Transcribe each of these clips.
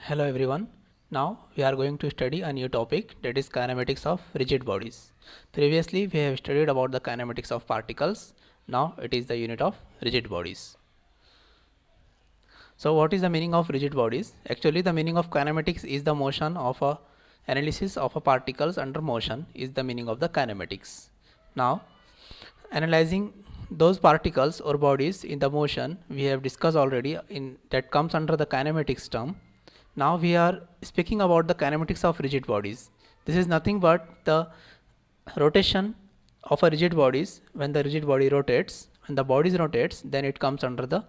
Hello everyone. Now we are going to study a new topic, that is kinematics of rigid bodies. Previously we have studied about the kinematics of particles. Now it is the unit of rigid bodies. So what is the meaning of rigid bodies? Actually the meaning of kinematics is the motion of a analysis of a particles under motion is the meaning of the kinematics. Now analyzing those particles or bodies in the motion we have discussed already in that comes under the kinematics term. Now we are speaking about the kinematics of rigid bodies. This is nothing but the rotation of a rigid bodies. When the rigid body rotates, when the bodies rotates, then it comes under the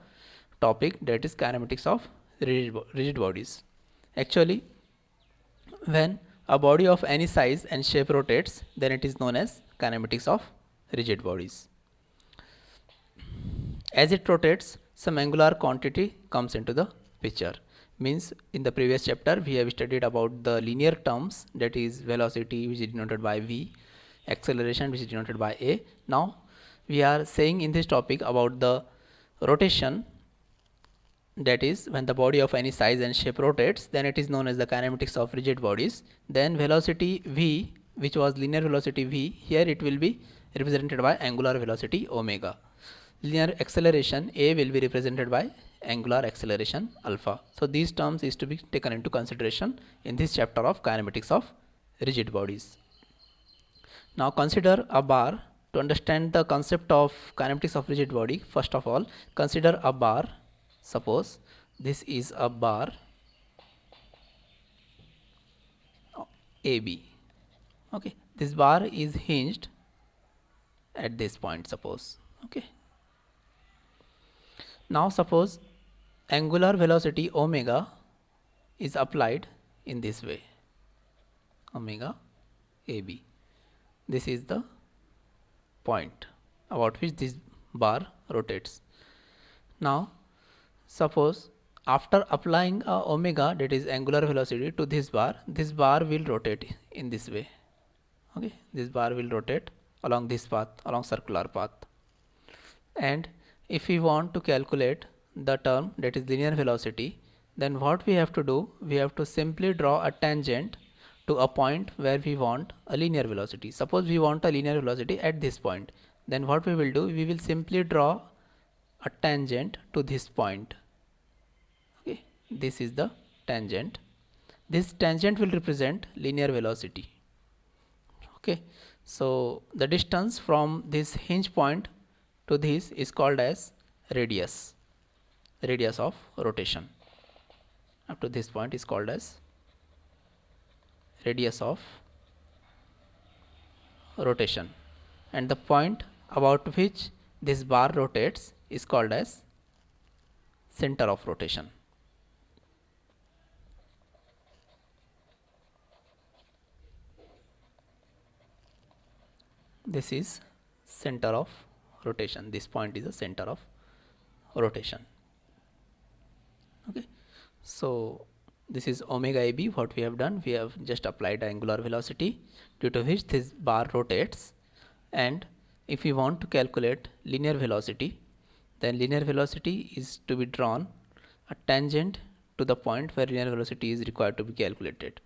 topic that is kinematics of rigid bodies. Actually when a body of any size and shape rotates, then it is known as kinematics of rigid bodies. As it rotates, some angular quantity comes into the picture. Means in the previous chapter we have studied about the linear terms, that is velocity which is denoted by v, acceleration which is denoted by a. Now we are saying in this topic about the rotation, that is when the body of any size and shape rotates, then it is known as the kinematics of rigid bodies. Then velocity v, which was linear velocity v, here it will be represented by angular velocity omega. Linear acceleration a will be represented by angular acceleration alpha. So these terms is to be taken into consideration in this chapter of kinematics of rigid bodies. Now consider a bar. To understand the concept of kinematics of rigid body, first of all consider a bar. Suppose this is a bar AB. Okay, this bar is hinged at this point, suppose. Okay, now suppose angular velocity omega is applied in this way, omega AB. This is the point about which this bar rotates. Now suppose after applying a omega, that is angular velocity, to this bar will rotate in this way. Okay, this bar will rotate along this path, along circular path. And if we want to calculate the term that is linear velocity, then what we have to do, we have to simply draw a tangent to a point where we want a linear velocity. Suppose we want a linear velocity at this point, then what we will do, we will simply draw a tangent to this point. Okay, this is the tangent. This tangent will represent linear velocity. Okay, so the distance from this hinge point to this is called as radius of rotation. Up to this point is called as radius of rotation, and the point about which this bar rotates is called as center of rotation. This is center of rotation. This point is the center of rotation. Okay, so this is omega AB. What we have done, we have just applied angular velocity due to which this bar rotates. And if we want to calculate linear velocity, then linear velocity is to be drawn a tangent to the point where linear velocity is required to be calculated.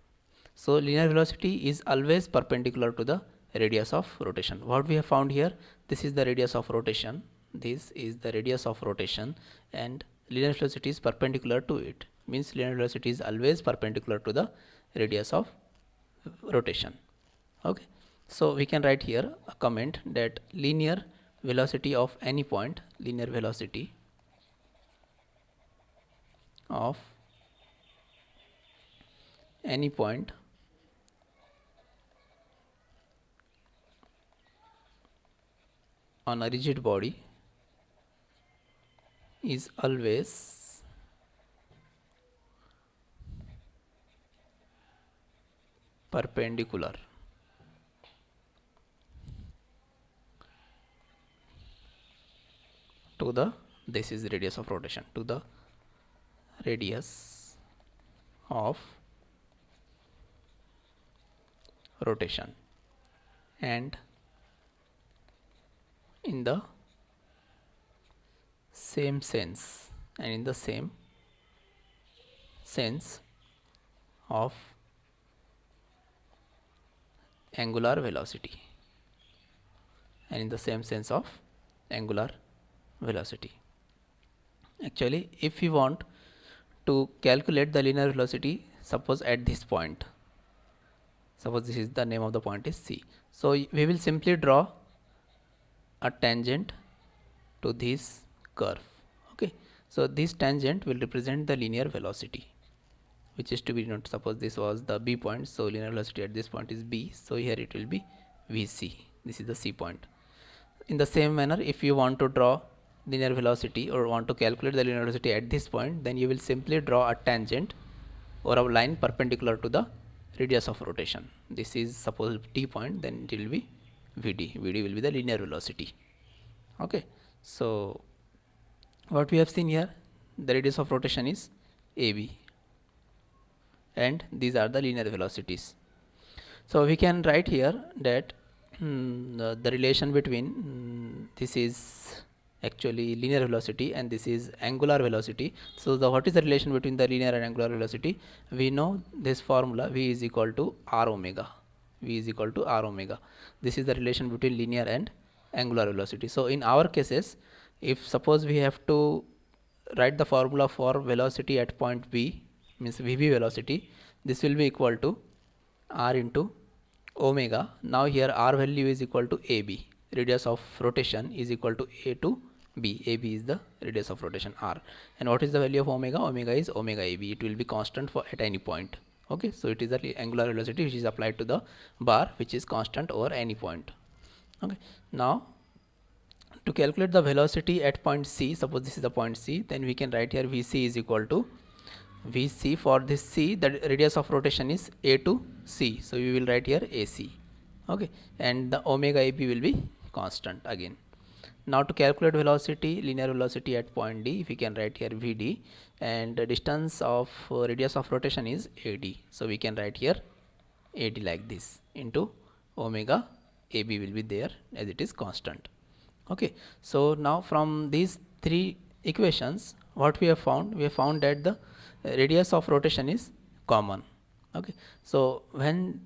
So linear velocity is always perpendicular to the radius of rotation. What we have found here, this is the radius of rotation, this is the radius of rotation, and linear velocity is perpendicular to it. Means linear velocity is always perpendicular to the radius of rotation. Okay, so we can write here a comment that linear velocity of any point, linear velocity of any point on a rigid body is always perpendicular to the, this is radius of rotation, to the radius of rotation, and in the same sense, of angular velocity, and in the same sense of angular velocity. Actually, if we want to calculate the linear velocity, suppose at this point, suppose this is the name of the point is C. So we will simply draw a tangent to this curve. Okay, so this tangent will represent the linear velocity, which is to be noted. Suppose this was the B point, so linear velocity at this point is B, so here it will be Vc. This is the C point. In the same manner, if you want to draw linear velocity or want to calculate the linear velocity at this point, then you will simply draw a tangent or a line perpendicular to the radius of rotation. This is suppose T point, then it will be Vd. Vd will be the linear velocity. Okay, so what we have seen here, the radius of rotation is AB, and these are the linear velocities. So we can write here that the relation between this is actually linear velocity and this is angular velocity. So what is the relation between the linear and angular velocity? We know this formula, V is equal to R omega. V is equal to R omega. This is the relation between linear and angular velocity. So in our cases, if suppose we have to write the formula for velocity at point B, means Vb velocity, this will be equal to R into omega. Now here R value is equal to AB. Radius of rotation is equal to A to B. AB is the radius of rotation R. And what is the value of omega? Omega is omega AB. It will be constant for at any point. Okay, so it is the angular velocity which is applied to the bar, which is constant over any point. Okay, now to calculate the velocity at point C, suppose this is the point C, then we can write here Vc is equal to Vc. For this C, the radius of rotation is A to C, so we will write here AC. Okay, and the omega AB will be constant again. Now to calculate velocity, linear velocity at point D, we can write here Vd, and the distance of radius of rotation is AD, so we can write here AD like this into omega AB will be there as it is constant. Okay, so now from these three equations, what we have found? We have found that the radius of rotation is common. Okay, so when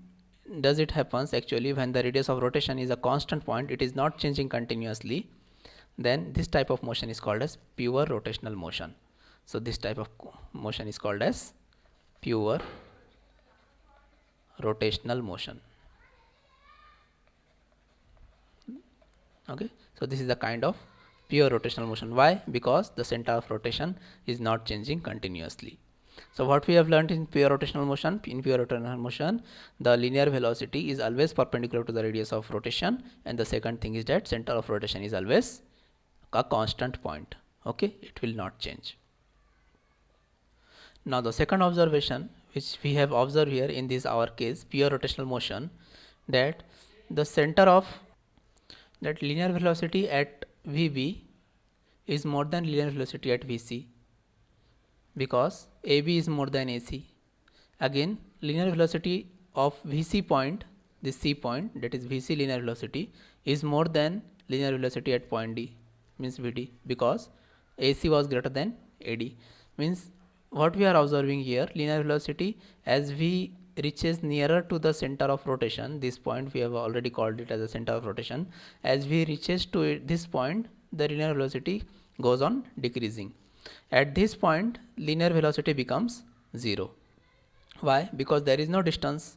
does it happens? Actually, when the radius of rotation is a constant point, it is not changing continuously, then this type of motion is called as pure rotational motion. So this type of motion is called as pure rotational motion. Okay, so this is the kind of pure rotational motion. Why? Because the center of rotation is not changing continuously. So what we have learned in pure rotational motion, the linear velocity is always perpendicular to the radius of rotation, and the second thing is that center of rotation is always a constant point. Okay, it will not change. Now the second observation which we have observed here in this our case pure rotational motion, that the center of that linear velocity at Vb is more than linear velocity at Vc, because AB is more than AC. Again, linear velocity of Vc point, this C point, that is Vc linear velocity, is more than linear velocity at point D, means Vd, because AC was greater than AD. Means what we are observing here, linear velocity as V reaches nearer to the center of rotation, this point we have already called it as the center of rotation, as V reaches to this point, the linear velocity goes on decreasing. At this point, linear velocity becomes 0. Why? Because there is no distance,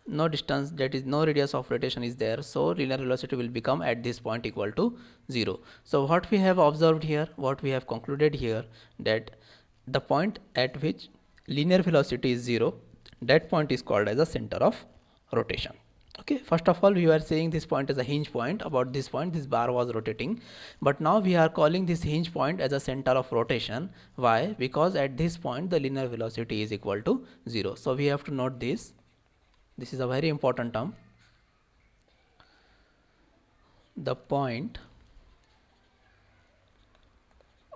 that is no radius of rotation is there, so linear velocity will become at this point equal to 0. So what we have observed here, what we have concluded here, that the point at which linear velocity is 0, that point is called as the center of rotation. Okay, first of all we were saying this point as a hinge point. About this point, this bar was rotating, but now we are calling this hinge point as a center of rotation. Why? Because at this point the linear velocity is equal to 0. So we have to note this. This is a very important term. The point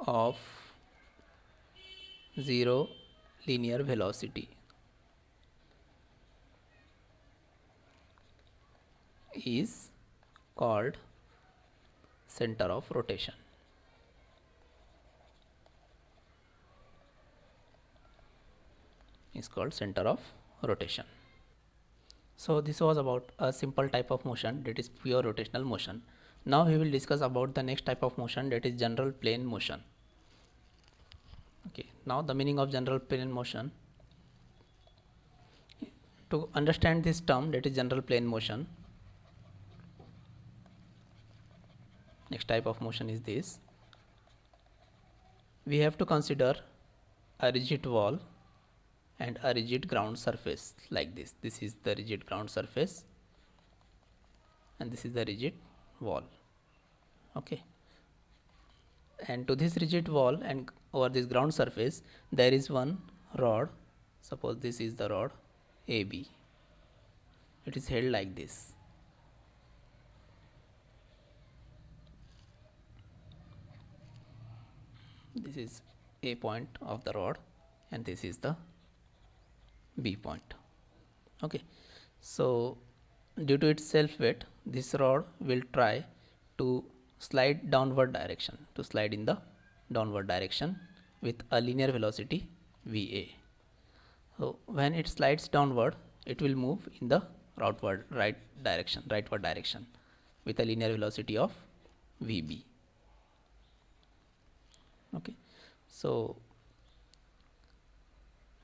of 0 linear velocity is called center of rotation. Is called center of rotation. So this was about a simple type of motion, that is pure rotational motion. Now we will discuss about the next type of motion, that is general plane motion. Okay, now the meaning of general plane motion. To understand this term, that is general plane motion, next type of motion is this. We have to consider a rigid wall and a rigid ground surface like this. This is the rigid ground surface and this is the rigid wall. Okay, and to this rigid wall and over this ground surface there is one rod. Suppose this is the rod AB. It is held like this. This is A point of the rod and this is the B point. Okay, so due to its self weight, this rod will try to slide downward direction, to slide in the downward direction with a linear velocity VA. So when it slides downward, it will move in the rightward direction with a linear velocity of VB. Okay, so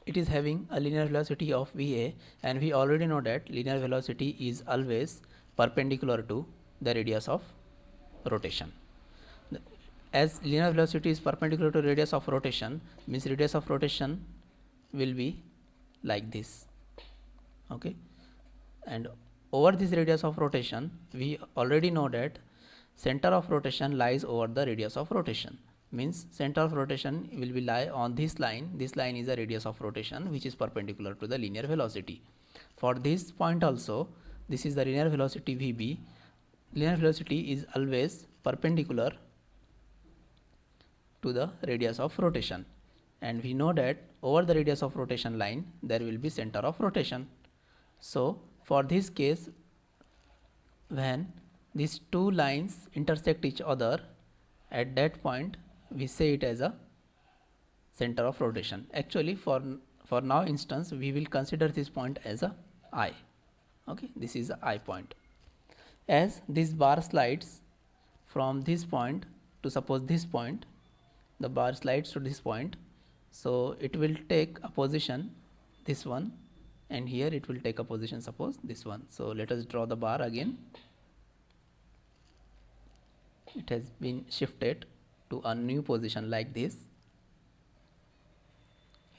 it is having a linear velocity of VA, and we already know that linear velocity is always perpendicular to the radius of rotation. As linear velocity is perpendicular to radius of rotation, means radius of rotation will be like this. Okay, and over this radius of rotation we already know that center of rotation lies over the radius of rotation, means center of rotation will be lie on this line. This line is the radius of rotation which is perpendicular to the linear velocity. For this point also, this is the linear velocity VB. Linear velocity is always perpendicular to the radius of rotation, and we know that over the radius of rotation line there will be center of rotation. So for this case, when these two lines intersect each other, at that point we say it as a center of rotation. Actually for now instance we will consider this point as a I. Okay, this is a I point. As this bar slides from this point to, suppose this point, the bar slides to this point, so it will take a position this one, and here it will take a position, suppose this one. So let us draw the bar again. It has been shifted to a new position like this.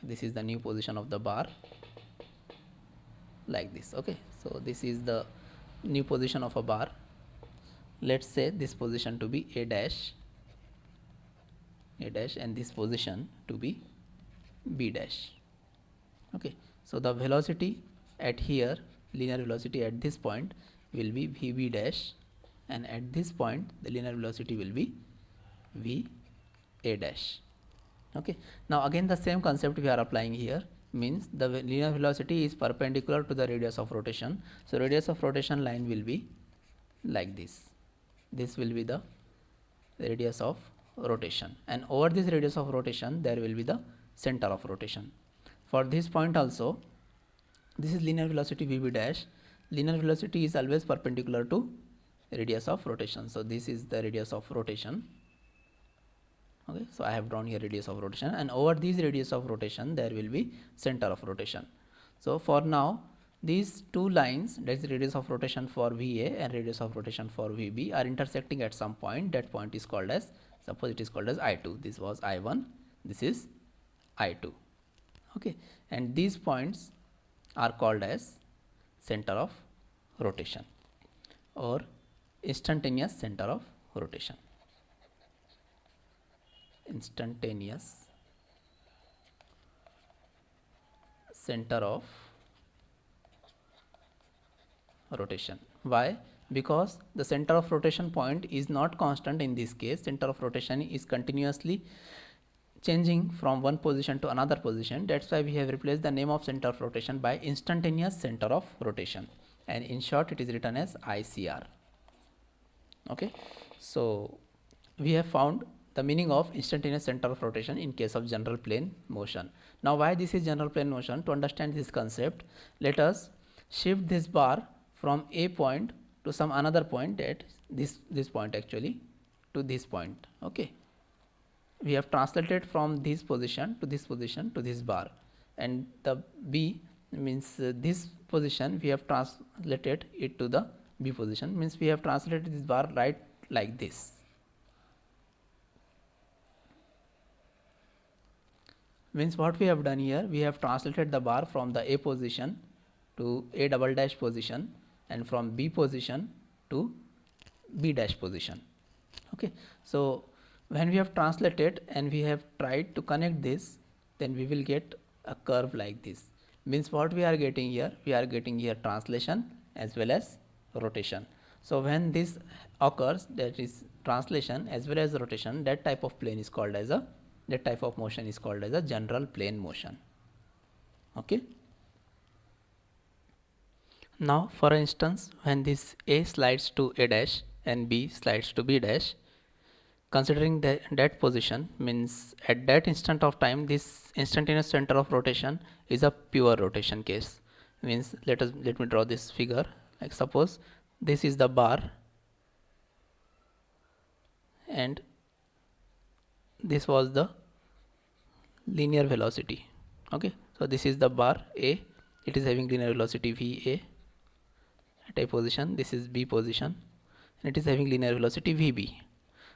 This is the new position of the bar like this. Okay, so this is the new position of a bar. Let's say this position to be A dash, and this position to be B dash. Okay, so the velocity at here, linear velocity at this point will be VB dash, and at this point the linear velocity will be VA dash. Okay, now again the same concept we are applying here, means the linear velocity is perpendicular to the radius of rotation. So radius of rotation line will be like this. This will be the radius of rotation, and over this radius of rotation there will be the center of rotation. For this point also, this is linear velocity VB dash. Linear velocity is always perpendicular to radius of rotation. So this is the radius of rotation. Okay, so I have drawn here radius of rotation, and over this radius of rotation there will be center of rotation. So for now these two lines, that is radius of rotation for VA and radius of rotation for VB, are intersecting at some point. That point is called as, suppose it is called as I2. This was I1, this is I2. Okay, and these points are called as center of rotation or instantaneous center of rotation. Instantaneous center of rotation. Why? Because the center of rotation point is not constant in this case. Center of rotation is continuously changing from one position to another position. That's why we have replaced the name of center of rotation by instantaneous center of rotation, and in short it is written as ICR. Okay, so we have found the meaning of instantaneous center of rotation in case of general plane motion. Now why this is general plane motion? To understand this concept, let us shift this bar from a point to some another point at this point actually to this point. Okay, we have translated from this position to this position to this bar, and the B means this position we have translated it to the B position, means we have translated this bar right like this. Means what we have done here, we have translated the bar from the A position to A double dash position, and from B position to B dash position. Okay, so when we have translated and we have tried to connect this, then we will get a curve like this. Means what we are getting here, we are getting here translation as well as rotation. So when this occurs, that is translation as well as rotation, that type of plane is called as a, that type of motion is called as a general plane motion. Okay. Now for instance, when this A slides to A dash and B slides to B dash, considering that position, means at that instant of time this instantaneous center of rotation is a pure rotation case. Means let me draw this figure. Like suppose this is the bar and this was the linear velocity. Okay, so this is the bar A, it is having linear velocity VA at A position, this is B position, and it is having linear velocity VB.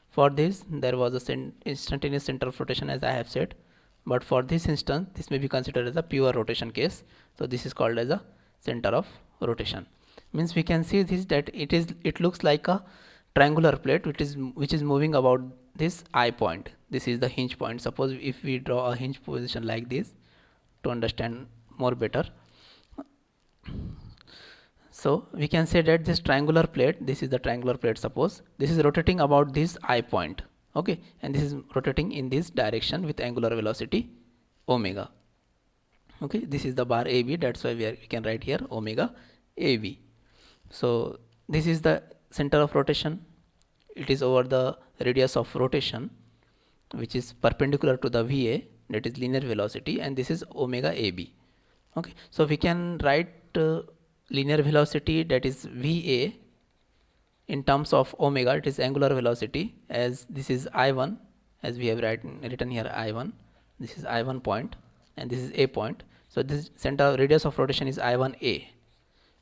For this there was a instantaneous center of rotation as I have said, but for this instance this may be considered as a pure rotation case, so this is called as a center of rotation. Means we can see this, that it looks like a triangular plate which is moving about this I point. This is the hinge point. Suppose if we draw a hinge position like this to understand more better, so we can say that this triangular plate, this is the triangular plate, suppose this is rotating about this I point. Okay, and this is rotating in this direction with angular velocity omega. Okay, this is the bar AB, that's why we can write here omega AB. So this is the center of rotation, it is over the radius of rotation which is perpendicular to the VA, that is linear velocity, and this is omega AB. Okay, so we can write linear velocity, that is VA, in terms of omega, it is angular velocity, as this is I1, as we have written here I1, this is I1 point and this is A point. So this center radius of rotation is I1A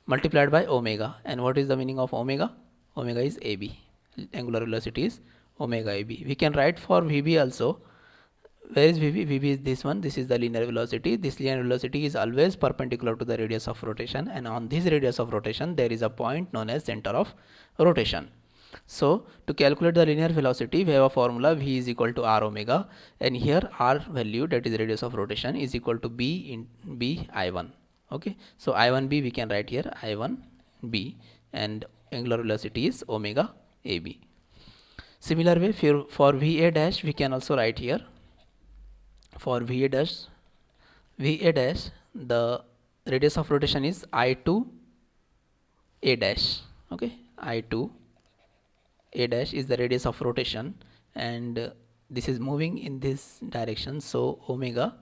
multiplied by omega, and what is the meaning of omega? Omega is AB, angular velocity is omega AB. We can write for VB also. Where is VB? VB is this one, this is the linear velocity. This linear velocity is always perpendicular to the radius of rotation, and on this radius of rotation there is a point known as center of rotation. So to calculate the linear velocity we have a formula, V is equal to R omega, and here R value, that is radius of rotation, is equal to B in B I1. Okay, so I1B we can write here I1B, and angular velocity is omega AB. Similar way for VA dash we can also write here, for VA dash the radius of rotation is I2 A dash. Okay, I2 A dash is the radius of rotation, and this is moving in this direction, so omega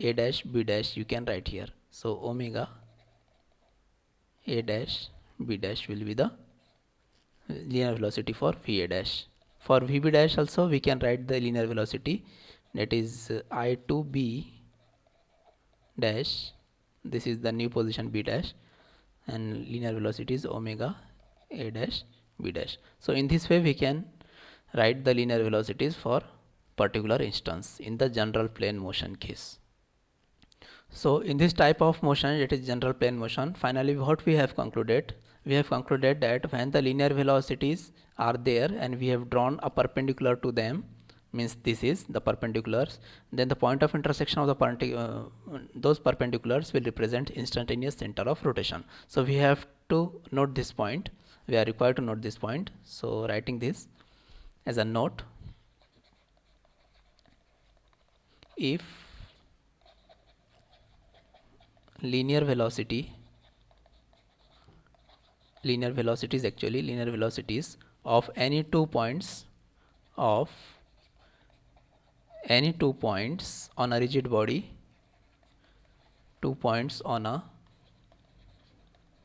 A dash B dash you can write here. So omega A dash B dash will be the linear velocity for VA dash. For VB dash also we can write the linear velocity, that is I2B dash, this is the new position B dash, and linear velocity is omega A dash B dash. So in this way we can write the linear velocities for particular instance in the general plane motion case. So in this type of motion, it is general plane motion, finally what we have concluded? We have concluded that when the linear velocities are there and we have drawn a perpendicular to them, means this is the perpendiculars, then the point of intersection of the those perpendiculars will represent instantaneous center of rotation. So we have to note this point, we are required to note this point. So writing this as a note, if linear velocities of any 2 points of any 2 points on a rigid body, 2 points on a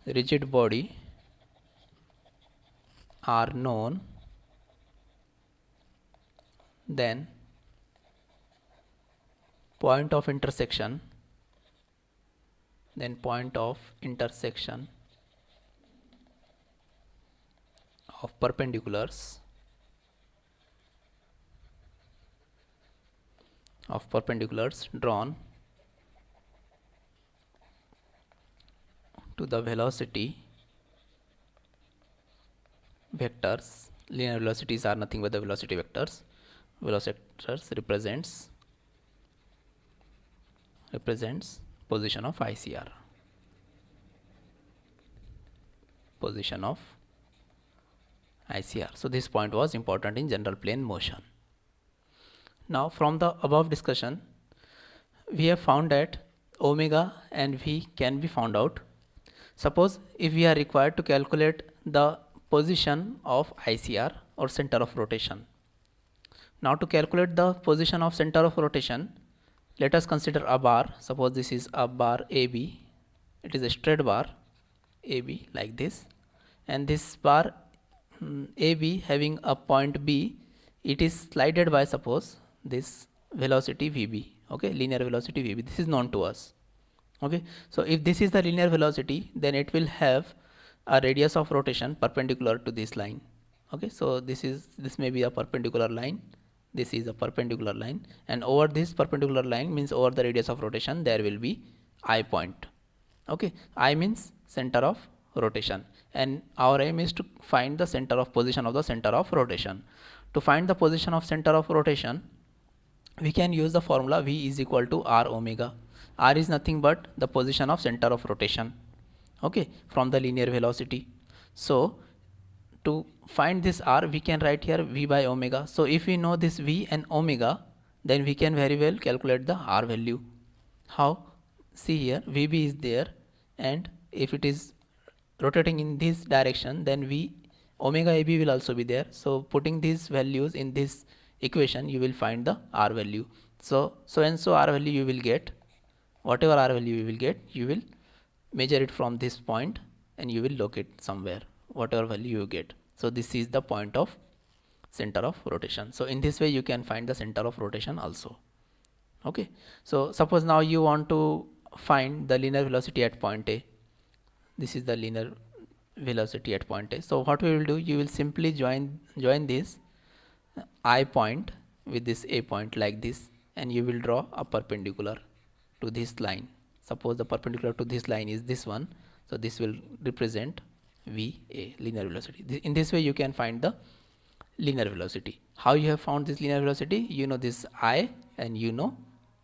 rigid body are known, then point of intersection of perpendiculars drawn to the velocity vectors. Linear velocities are nothing but the velocity vectors. Velocities represents position of ICR. So this point was important in general plane motion. Now from the above discussion, we have found that omega and v can be found out. Suppose if we are required to calculate the position of ICR or center of rotation. Now to calculate the position of center of rotation, let us consider a bar. Suppose this is a bar AB. It is a straight bar AB like this, and this bar AB having a point B, it is slided by, suppose, this velocity VB. Okay, linear velocity VB. This is known to us. Okay, so if this is the linear velocity, then it will have a radius of rotation perpendicular to this line. Okay, so this may be a perpendicular line. This is a perpendicular line, and over this perpendicular line means over the radius of rotation there will be I point. Okay, I means center of rotation, and our aim is to find the center of position of the center of rotation. To find the position of center of rotation, we can use the formula V is equal to R omega. R is nothing but the position of center of rotation, okay, from the linear velocity. So to find this R, we can write here V by omega. So if we know this V and omega, then we can very well calculate the R value. How? See here, VB is there, and if it is rotating in this direction, then V omega AB will also be there. So putting these values in this equation, you will find the R value. So and so R value you will get. Whatever R value you will get, you will measure it from this point and you will locate somewhere whatever value you get. So this is the point of center of rotation. So in this way you can find the center of rotation also. Okay, so suppose now you want to find the linear velocity at point A. This is the linear velocity at point A. So what we will do, you will simply join this I point with this A point like this, and you will draw a perpendicular to this line. Suppose the perpendicular to this line is this one, so this will represent VA, linear velocity. In this way you can find the linear velocity. How you have found this linear velocity? You know this I and you know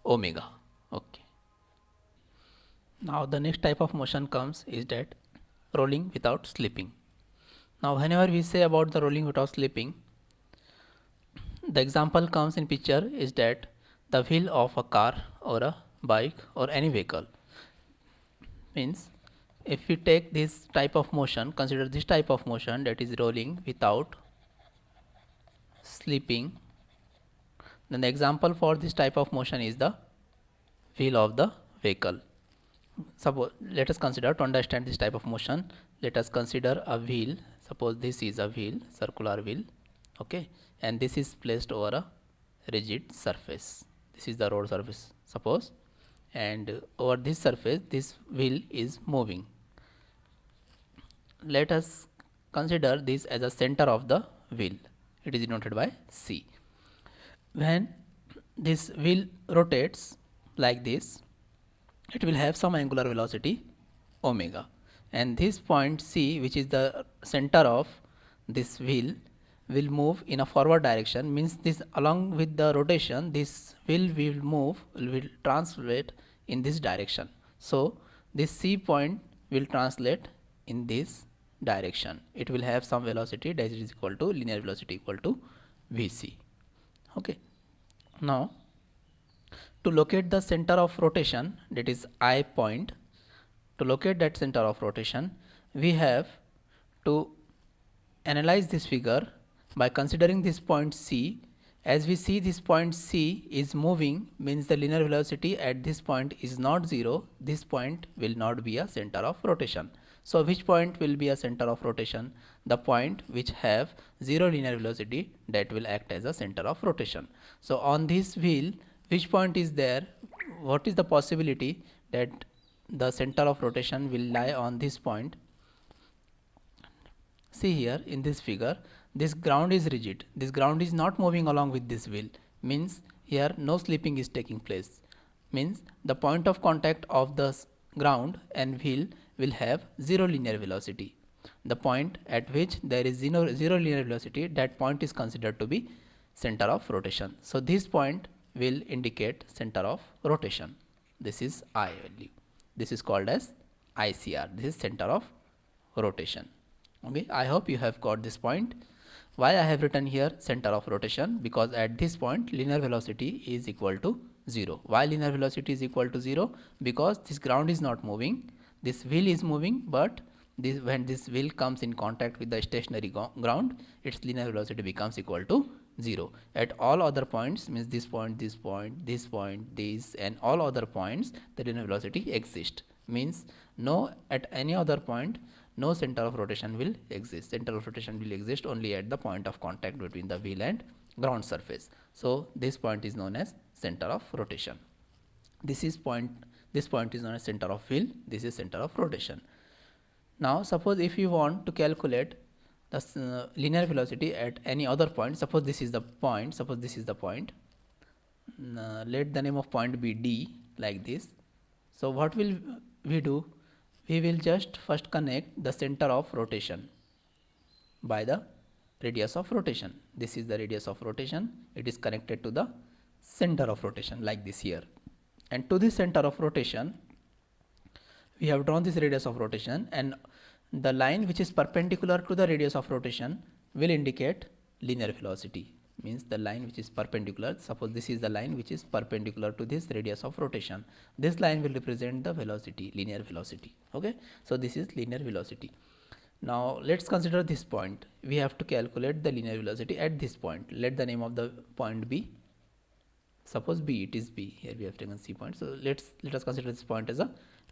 omega. Okay. Now the next type of motion comes is that rolling without slipping. Now whenever we say about the rolling without slipping, the example comes in picture is that the wheel of a car or a bike or any vehicle. Means if we take this type of motion, consider this type of motion, that is rolling without slipping, then the example for this type of motion is the wheel of the vehicle. Suppose, let us consider, to understand this type of motion, let us consider a wheel. Suppose this is a wheel, circular wheel, okay, and this is placed over a rigid surface. This is the road surface, suppose, and over this surface this wheel is moving. Let us consider this as a center of the wheel. It is denoted by C. When this wheel rotates like this, it will have some angular velocity omega, and this point C, which is the center of this wheel, will move in a forward direction. Means this, along with the rotation, this wheel will translate in this direction. So this C point will translate in this direction. It will have some velocity that is equal to linear velocity equal to Vc. Okay. Now to locate the center of rotation, that is I point, to locate that center of rotation, we have to analyze this figure by considering this point C, as we see this point C is moving, means the linear velocity at this point is not 0, this point will not be a center of rotation. So which point will be a center of rotation? The point which have 0 linear velocity, that will act as a center of rotation. So on this wheel, which point is there? What is the possibility that the center of rotation will lie on this point? See here in this figure, this ground is rigid. This ground is not moving along with this wheel. Means here no slipping is taking place. Means the point of contact of the ground and wheel will have 0 linear velocity. The point at which there is 0 linear velocity, that point is considered to be center of rotation. So this point will indicate center of rotation. This is I value. This is called as ICR. This is center of rotation. Okay, I hope you have got this point. Why I have written here center of rotation? Because at this point linear velocity is equal to 0. Why linear velocity is equal to 0? Because this ground is not moving, this wheel is moving, but when this wheel comes in contact with the stationary ground, its linear velocity becomes equal to 0. At all other points, means this point, this point, this point, this and all other points, the linear velocity exists. Means no, at any other point no center of rotation will exist. Center of rotation will exist only at the point of contact between the wheel and ground surface. So this point is known as center of rotation. This point is known as center of wheel. This is center of rotation. Now suppose if you want to calculate the linear velocity at any other point, suppose this is the point, let the name of point be D, like this. So what will we do? We will just first connect the center of rotation by the radius of rotation. This is the radius of rotation. It is connected to the center of rotation, like this here. And to this center of rotation, we have drawn this radius of rotation, and the line which is perpendicular to the radius of rotation will indicate linear velocity. Means the line which is perpendicular, suppose this is the line which is perpendicular to this radius of rotation, this line will represent the velocity, linear velocity. Okay, so this is linear velocity. Now let's consider this point. We have to calculate the linear velocity at this point. Let the name of the point be, suppose B, it is B. Here we have taken C point, so let us consider this point as a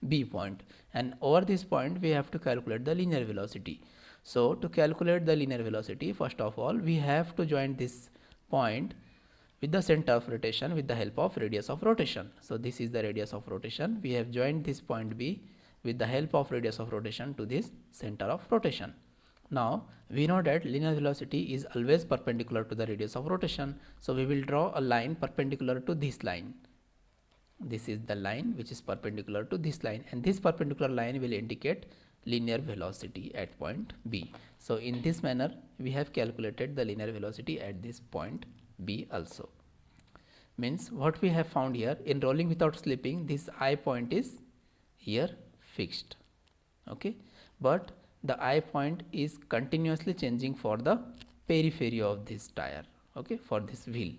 B point, and over this point we have to calculate the linear velocity. So to calculate the linear velocity, first of all we have to join this point with the center of rotation with the help of radius of rotation. So this is the radius of rotation. We have joined this point B with the help of radius of rotation to this center of rotation. Now we know that linear velocity is always perpendicular to the radius of rotation. So we will draw a line perpendicular to this line. This is the line which is perpendicular to this line, and this perpendicular line will indicate linear velocity at point B. So in this manner we have calculated the linear velocity at this point B also. Means what we have found here, in rolling without slipping, this I point is here fixed. Okay, but the I point is continuously changing for the periphery of this tire. Okay, for this wheel,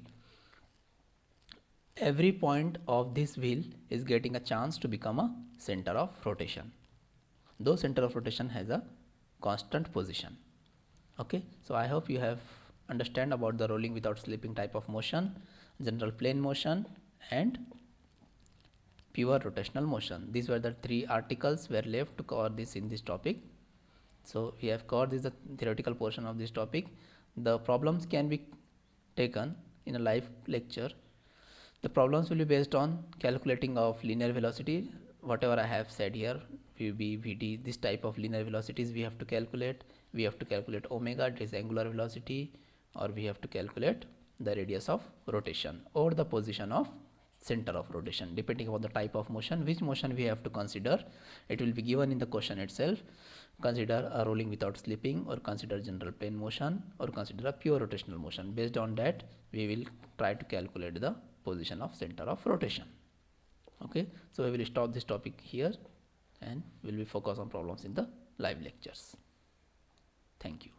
every point of this wheel is getting a chance to become a center of rotation, though center of rotation has a constant position. Okay, so I hope you have understand about the rolling without slipping type of motion, general plane motion and pure rotational motion. These were the 3 articles were left to cover this in this topic. So we have covered this the theoretical portion of this topic. The problems can be taken in a live lecture. The problems will be based on calculating of linear velocity, whatever I have said here, VB, VD, this type of linear velocities we have to calculate. We have to calculate omega, it is angular velocity, or we have to calculate the radius of rotation or the position of center of rotation, depending on the type of motion, which motion we have to consider. It will be given in the question itself. Consider a rolling without slipping, or consider general plane motion, or consider a pure rotational motion. Based on that, we will try to calculate the position of center of rotation. Okay, so we will stop this topic here and we will be focused on problems in the live lectures. Thank you.